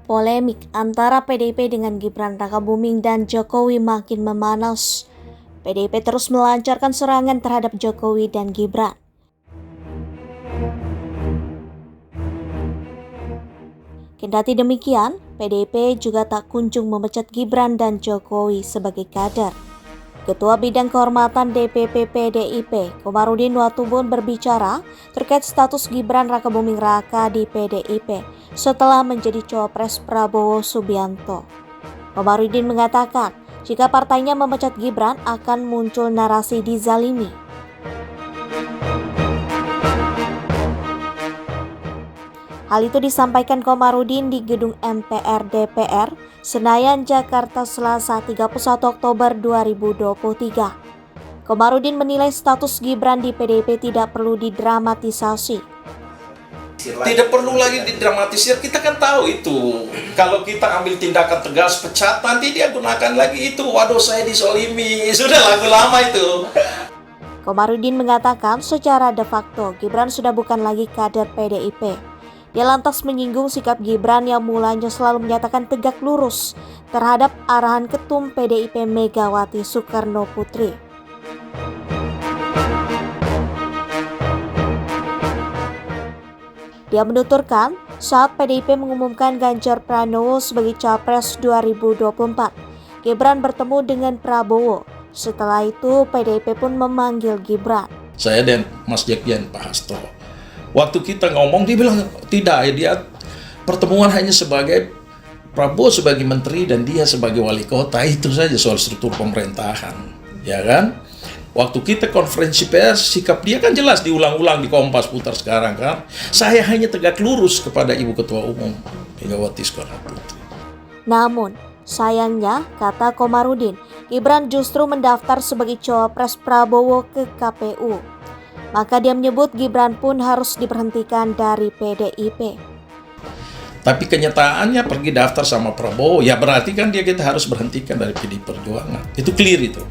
Polemik antara PDIP dengan Gibran Rakabuming dan Jokowi makin memanas. PDIP terus melancarkan serangan terhadap Jokowi dan Gibran. Kendati demikian, PDIP juga tak kunjung memecat Gibran dan Jokowi sebagai kader. Ketua Bidang Kehormatan DPP PDIP, Komarudin Watubun berbicara terkait status Gibran Rakabuming Raka di PDIP setelah menjadi cawapres Prabowo Subianto. Komarudin mengatakan, jika partainya memecat Gibran akan muncul narasi dizalimi. Hal itu disampaikan Komarudin di gedung MPR DPR, Senayan, Jakarta, Selasa 31 Oktober 2023. Komarudin menilai status Gibran di PDIP tidak perlu didramatisasi. Tidak perlu lagi didramatisir, kita kan tahu itu. Kalau kita ambil tindakan tegas, pecat, nanti dia gunakan lagi itu. Waduh, saya disolimi, sudah lagu lama itu. Komarudin mengatakan secara de facto Gibran sudah bukan lagi kader PDIP. Dia lantas menyinggung sikap Gibran yang mulanya selalu menyatakan tegak lurus terhadap arahan Ketum PDIP Megawati Soekarno Putri. Dia menuturkan saat PDIP mengumumkan Ganjar Pranowo sebagai Capres 2024, Gibran bertemu dengan Prabowo. Setelah itu PDIP pun memanggil Gibran. Saya dan Mas Jekjen Pak Hasto, waktu kita ngomong dia bilang tidak, dia pertemuan hanya sebagai Prabowo sebagai menteri dan dia sebagai wali kota, itu saja soal struktur pemerintahan, ya kan? Waktu kita konferensi pers, sikap dia kan jelas diulang-ulang di Kompas putar sekarang kan. Saya hanya tegak lurus kepada Ibu Ketua Umum Megawati Soekarno Putri. Namun, sayangnya, kata Komarudin, Gibran justru mendaftar sebagai cawapres Prabowo ke KPU. Maka dia menyebut Gibran pun harus diberhentikan dari PDIP. Tapi kenyataannya pergi daftar sama Prabowo, ya berarti kan kita harus berhentikan dari PDI Perjuangan. Itu clear itu.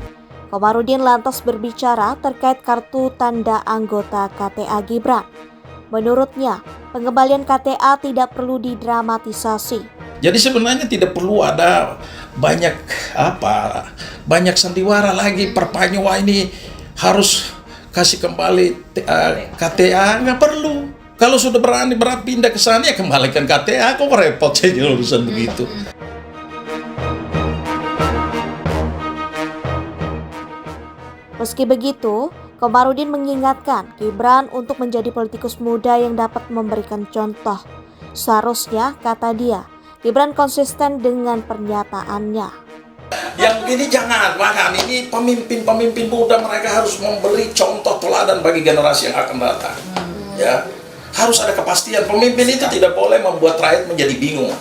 Komarudin lantas berbicara terkait kartu tanda anggota KTA Gibran. Menurutnya, pengembalian KTA tidak perlu didramatisasi. Jadi sebenarnya tidak perlu ada banyak sandiwara lagi, perpanjang ini harus kasih kembali KTA, nggak perlu. Kalau sudah berani pindah ke sana ya kembalikan KTA, kok repot saja urusan begitu. Meski begitu, Komarudin mengingatkan Gibran untuk menjadi politikus muda yang dapat memberikan contoh. Seharusnya, kata dia, Gibran konsisten dengan pernyataannya. Yang ini jangan, bahkan ini pemimpin muda, mereka harus memberi contoh teladan bagi generasi yang akan datang. Ya, harus ada kepastian. Pemimpin itu tidak boleh membuat rakyat menjadi bingung.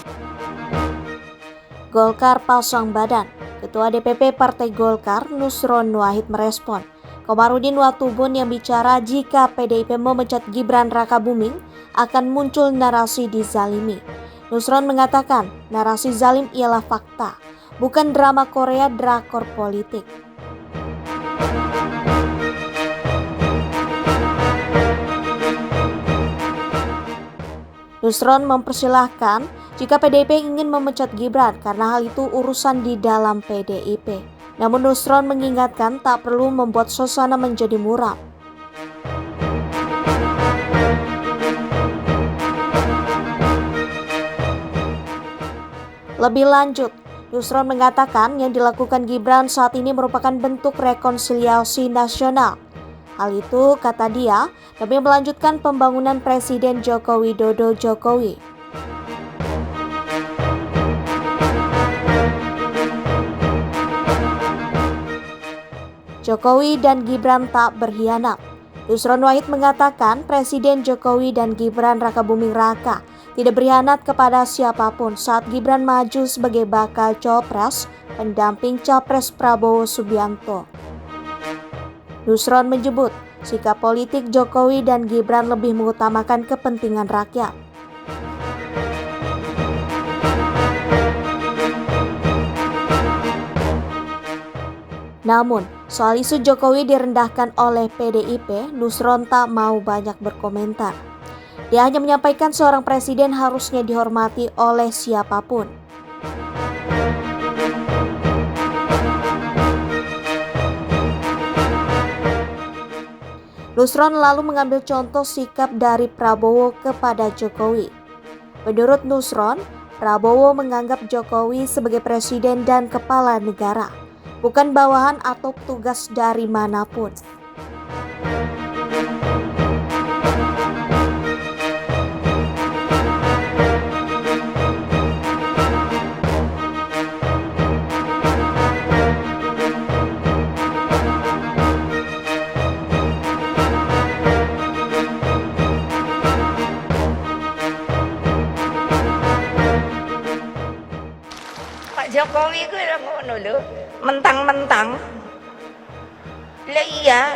Golkar pasang badan. Ketua DPP Partai Golkar Nusron Wahid merespon Komarudin Watubun yang bicara jika PDIP memecat Gibran Rakabuming akan muncul narasi dizalimi. Nusron mengatakan narasi zalim ialah fakta, bukan drama Korea drakor politik. Nusron mempersilahkan jika PDIP ingin memecat Gibran karena hal itu urusan di dalam PDIP. Namun Nusron mengingatkan tak perlu membuat suasana menjadi muram. Lebih lanjut, Nusron mengatakan yang dilakukan Gibran saat ini merupakan bentuk rekonsiliasi nasional. Hal itu, kata dia, demi melanjutkan pembangunan Presiden Joko Widodo Jokowi. Jokowi dan Gibran tak berkhianat. Nusron Wahid mengatakan Presiden Jokowi dan Gibran Rakabuming Raka tidak berkhianat kepada siapapun saat Gibran maju sebagai bakal cawapres pendamping Capres Prabowo Subianto. Nusron menyebut sikap politik Jokowi dan Gibran lebih mengutamakan kepentingan rakyat. Namun, soal isu Jokowi direndahkan oleh PDIP, Nusron tak mau banyak berkomentar. Dia hanya menyampaikan seorang presiden harusnya dihormati oleh siapapun. Nusron lalu mengambil contoh sikap dari Prabowo kepada Jokowi. Menurut Nusron, Prabowo menganggap Jokowi sebagai presiden dan kepala negara, bukan bawahan atau petugas dari manapun. Pak Jokowi ku ngono lho, mentang-mentang. Lah iya,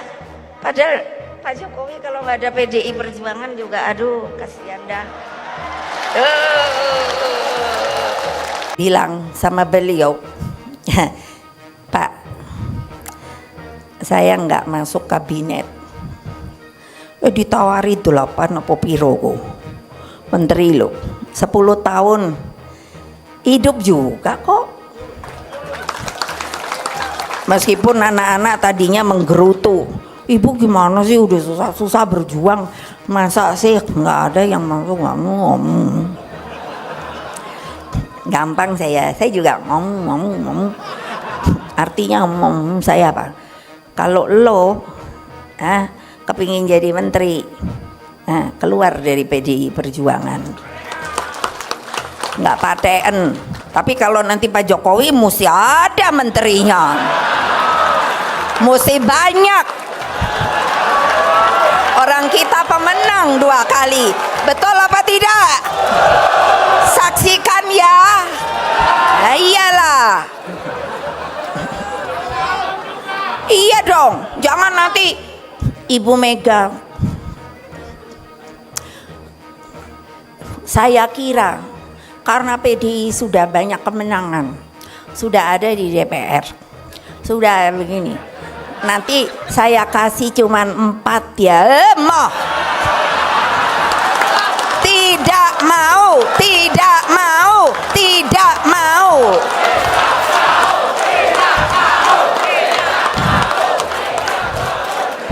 padahal Pak Jokowi kalau nggak ada PDI Perjuangan juga aduh kasihan dah. Bilang sama beliau, Pak, saya nggak masuk kabinet. Ditawari 8 apa piro kok. Menteri lo, 10 tahun hidup juga kok. Meskipun anak-anak tadinya menggerutu, ibu gimana sih udah susah-susah berjuang, masa sih nggak ada yang masuk ngomong. Gampang saya juga ngomong. Artinya ngomong saya apa? Kalau lo kepingin jadi menteri, keluar dari PDI Perjuangan. Nggak paten, tapi kalau nanti Pak Jokowi mesti ada menterinya, mesti banyak. Orang kita pemenang 2 kali, betul apa tidak? Saksikan ya. Nah, iyalah, iya dong, jangan nanti Ibu Mega. Saya kira karena PDI sudah banyak kemenangan, sudah ada di DPR, sudah begini, nanti saya kasih cuman 4 ya, tidak mau.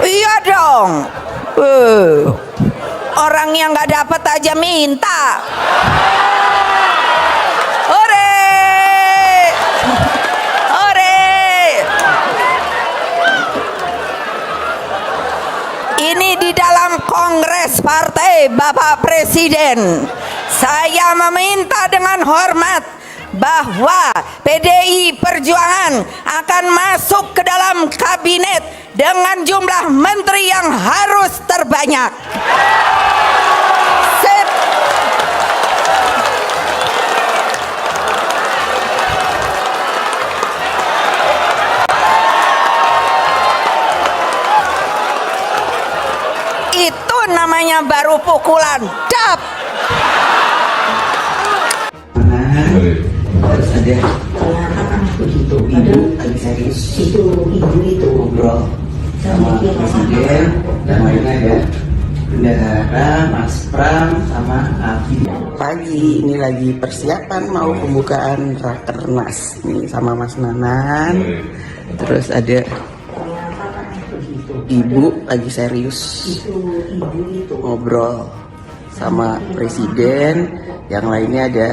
Iya dong, orang yang nggak dapat aja minta. Ini di dalam Kongres Partai Bapak Presiden, saya meminta dengan hormat bahwa PDI Perjuangan akan masuk ke dalam kabinet dengan jumlah menteri yang harus terbanyak. Itu namanya baru pukulan dap. Terus ada begitu ibu lagi serius itu ngobrol sama presiden dan lainnya ada bendahara Mas Pram sama Abi. Pagi ini lagi persiapan mau pembukaan rakernas nih sama Mas Nanan. Terus ada ibu lagi serius ngobrol sama presiden, yang lainnya ada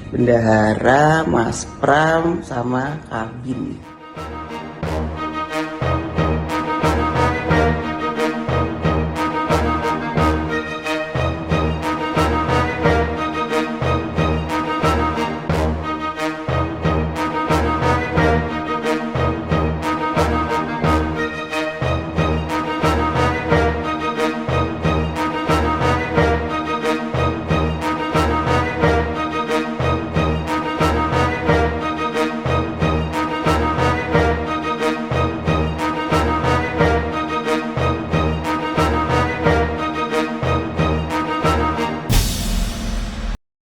bendahara, Mas Pram, sama Kabin.